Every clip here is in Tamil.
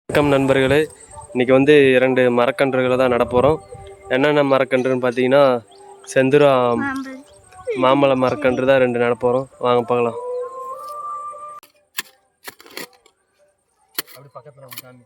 வணக்கம் நண்பர்களே, இன்றைக்கி வந்து 2 மரக்கன்றுகளை தான் நடப்போகிறோம். என்னென்ன மரக்கன்றுன்னு பார்த்தீங்கன்னா, செந்துரா மாம்பழ மரக்கன்று தான் 2 நடப்போகிறோம். வாங்க பார்க்கலாம். அப்படி பக்கத்தில் சாமி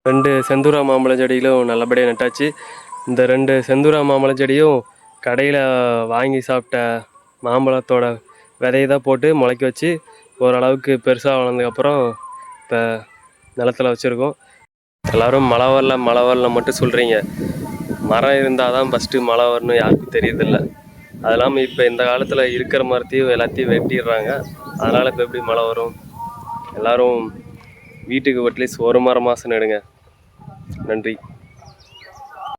2 செந்தூரா மாம்பழ செடிகளும் நல்லபடியாக நட்டாச்சு. இந்த 2 செந்தூரா மாம்பழ செடியும் கடையில் வாங்கி சாப்பிட்ட மாம்பழத்தோட விதையை தான் போட்டு முளைக்க வச்சு ஓரளவுக்கு பெருசாக வளர்ந்ததுக்கப்புறம் இப்போ நிலத்தில் வச்சுருக்கோம். எல்லோரும் மழை வரல மட்டும் சொல்கிறீங்க. மரம் இருந்தால் தான் ஃபஸ்ட்டு மழை வரணும் யாருக்கும் தெரியறதில்ல. அது இல்லாமல் இப்போ இந்த காலத்தில் இருக்கிற மரத்தையும் எல்லாத்தையும் வெட்டிடுறாங்க. அதனால் இப்போ எப்படி மழை வரும்? எல்லோரும் வீட்டுக்கு அட்லீஸ்ட் ஒரு மரமாசம் நடுங்க. நன்றி.